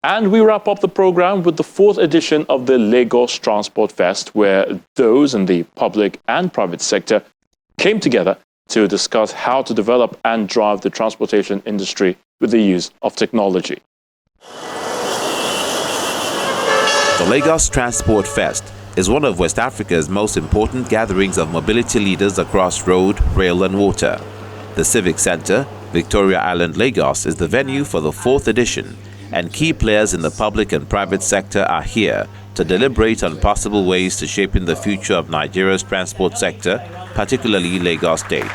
And we wrap up the program with the 4th edition of the Lagos Transport Fest, where those in the public and private sector came together to discuss how to develop and drive the transportation industry with the use of technology. The Lagos Transport Fest is one of West Africa's most important gatherings of mobility leaders across road, rail and water. The Civic Centre, Victoria Island, Lagos, is the venue for the 4th edition, and key players in the public and private sector are here to deliberate on possible ways to shape in the future of Nigeria's transport sector, particularly Lagos State.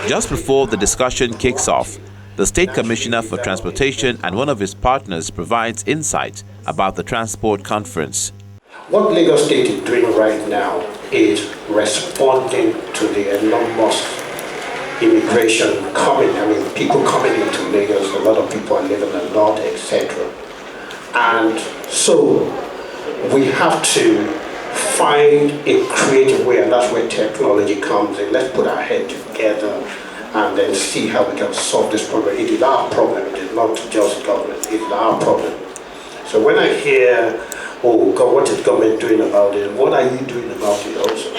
Just before the discussion kicks off, the State Commissioner for Transportation and one of his partners provides insight about the transport conference. What Lagos State is doing right now is responding to the enormous immigration people coming into Lagos. A lot of people are living in the north, etc. And so we have to find a creative way, and that's where technology comes in. Let's put our head together and then see how we can solve this problem. It is our problem, it is not just government, it is our problem. So when I hear, oh God, what is government doing about it? What are you doing about it also?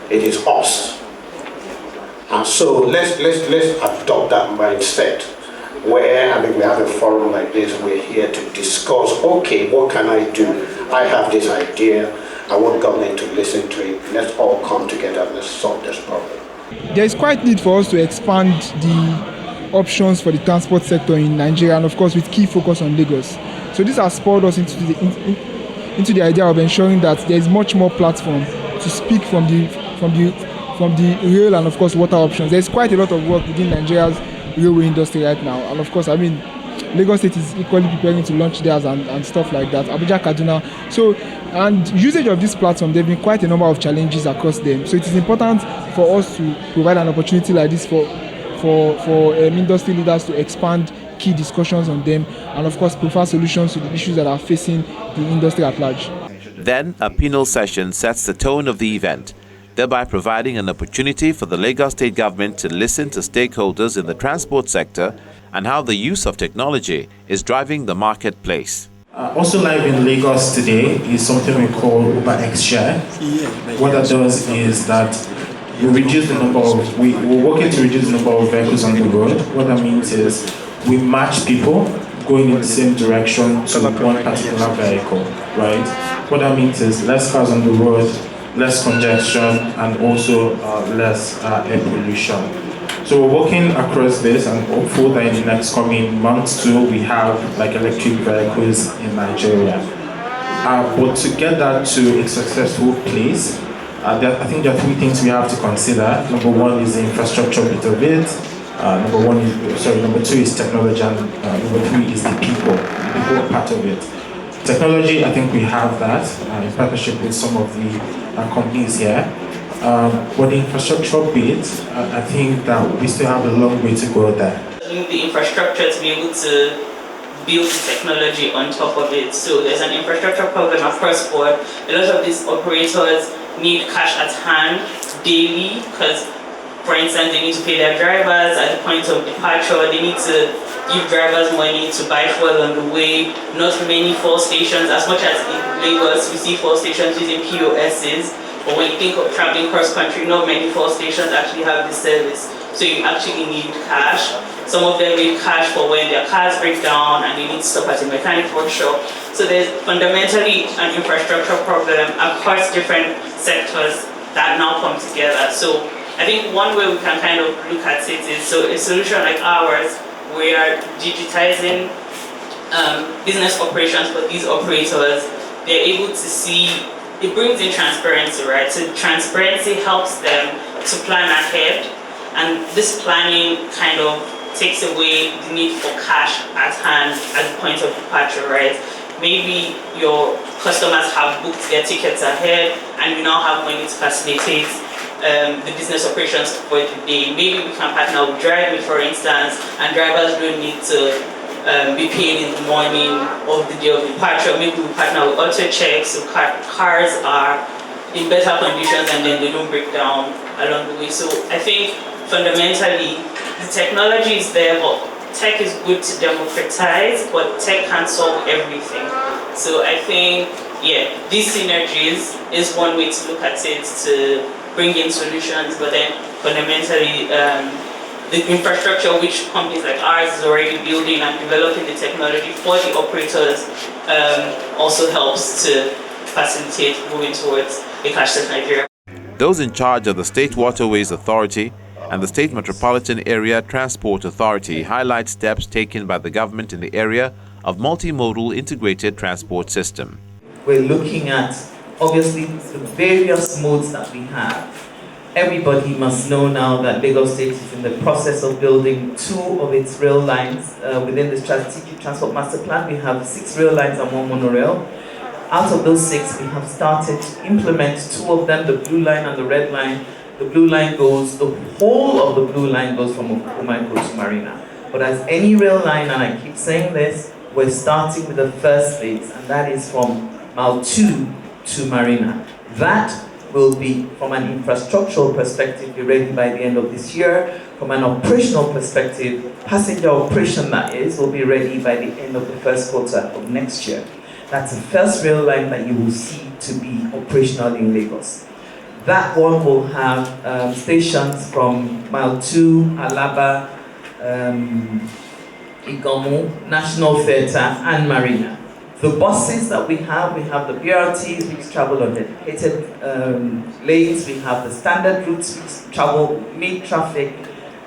It is us. And so let's adopt that mindset where, we have a forum like this, we're here to discuss, okay, what can I do? I have this idea, I want government to listen to it. Let's all come together and let's solve this problem. There is quite need for us to expand the options for the transport sector in Nigeria, and of course with key focus on Lagos. So this has spurred us into the idea of ensuring that there is much more platform to speak from the rail and of course water options. There is quite a lot of work within Nigeria's railway industry right now, and of course Lagos State is equally preparing to launch theirs and stuff like that. Abuja, Kaduna. So, and usage of this platform, there have been quite a number of challenges across them. So it is important for us to provide an opportunity like this for industry leaders to expand key discussions on them and of course prefer solutions to the issues that are facing the industry at large. Then a panel session sets the tone of the event, thereby providing an opportunity for the Lagos State government to listen to stakeholders in the transport sector and how the use of technology is driving the marketplace. Also live in Lagos today is something we call Uber X Share. What that does is that we're working to reduce the number of vehicles on the road. What that means is we match people going in the same direction to one particular vehicle, right? What that means is less cars on the road, less congestion, and also less air pollution. So we're working across this and hopeful that in the next coming months too, we have electric vehicles in Nigeria. But to get that to a successful place, I think there are 3 things we have to consider. Number 1 is the infrastructure bit of it. Number 2 is technology, and number 3 is the people part of it. Technology, I think we have that in partnership with some of the companies here. But the infrastructure bit, I think that we still have a long way to go there. The infrastructure to be able to build technology on top of it. So there's an infrastructure problem across board. A lot of these operators need cash at hand daily because, for instance, they need to pay their drivers at the point of departure. They need to give drivers money to buy fuel on the way. Not many fuel stations, as much as in Lagos we see fuel stations using POSs. But when you think of traveling cross country, not many fuel stations actually have this service. So you actually need cash. Some of them need cash for when their cars break down and they need to stop at a mechanic workshop. So there's fundamentally an infrastructure problem across different sectors that now come together. So I think one way we can kind of look at it is, so a solution like ours, we are digitizing business operations for these operators. They're able to see, it brings in transparency, right? So transparency helps them to plan ahead, and this planning kind of takes away the need for cash at hand at the point of departure, right? Maybe your customers have booked their tickets ahead and you now have money to facilitate the business operations for the day. Maybe we can partner with DriveMe, for instance, and drivers don't need to be paid in the morning of the day of departure. Maybe we partner with AutoCheck, so cars are in better conditions and then they don't break down along the way. So I think fundamentally the technology is there, but tech is good to democratize, but tech can't solve everything. So I think, yeah, these synergies is one way to look at it, to bring in solutions, but then fundamentally, the infrastructure which companies like ours is already building and developing the technology for the operators also helps to facilitate moving towards a cashless Nigeria. Those in charge of the State Waterways Authority and the State Metropolitan Area Transport Authority highlight steps taken by the government in the area of multimodal integrated transport system. We're looking at, obviously, the various modes that we have. Everybody must know now that Lagos State is in the process of building 2 of its rail lines. Within the Strategic Transport Master Plan, we have 6 rail lines and 1 monorail. Out of those 6, we have started to implement 2 of them, the blue line and the red line. The blue line goes, the whole of the blue line goes from Okumaiko to Marina. But as any rail line, and I keep saying this, we're starting with the first phase, and that is from Mile 2 to Marina. That will be, from an infrastructural perspective, be ready by the end of this year. From an operational perspective, passenger operation that is, will be ready by the end of the first quarter of next year. That's the first rail line that you will see to be operational in Lagos. That one will have stations from Mile 2, Alaba, Igomu, National Theatre, and Marina. The buses that we have the BRTs which travel on dedicated lanes, we have the standard routes which travel mid-traffic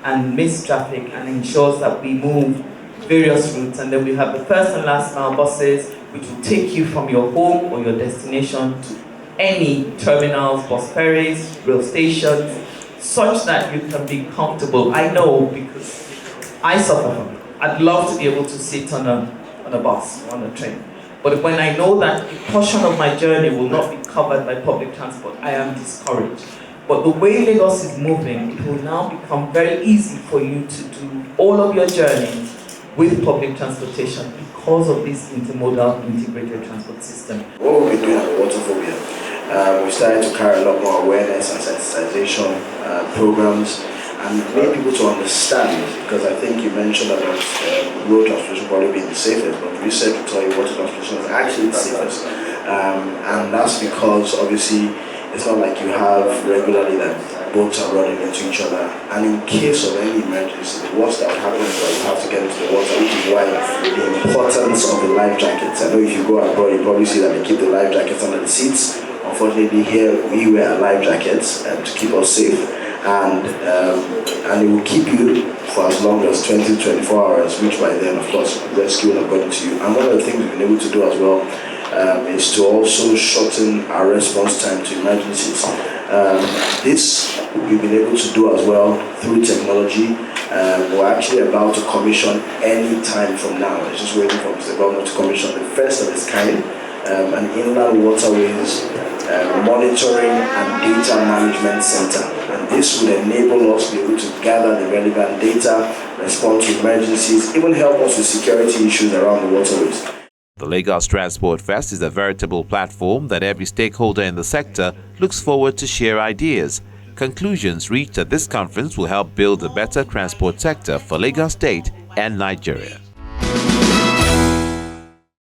and miss traffic and ensures that we move various routes, and then we have the first and last mile buses which will take you from your home or your destination to any terminals, bus ferries, rail stations, such that you can be comfortable. I know because I suffer from it. I'd love to be able to sit on a bus, on a train. But when I know that a portion of my journey will not be covered by public transport, I am discouraged. But the way Lagos is moving, it will now become very easy for you to do all of your journeys with public transportation because of this intermodal integrated transport system. What we've been doing at the Waterphobia, we started to carry a lot more awareness and sensitization programs and make people to understand, because I think you mentioned about road transportation probably being the safest, but research will tell you water transportation is actually the safest. And that's because obviously it's not like you have regularly that boats are running into each other, and in case of any emergency, the worst that would happen is that you have to get into the water, which is why the importance of the life jackets. I know if you go abroad, you probably see that they keep the life jackets under the seats. Unfortunately, here we wear life jackets to keep us safe, and it will keep you for as long as 20-24 hours, which by then, of course, rescue will have gotten to you. And one of the things we've been able to do as well is to also shorten our response time to emergencies. This we've been able to do as well through technology. We're actually about to commission any time from now. It's just waiting for Mr. Governor to commission the first of its kind, an inland waterways monitoring and data management center. And this would enable us to be able to gather the relevant data, respond to emergencies, even help us with security issues around the waterways. The Lagos Transport Fest is a veritable platform that every stakeholder in the sector looks forward to share ideas. Conclusions reached at this conference will help build a better transport sector for Lagos State and Nigeria.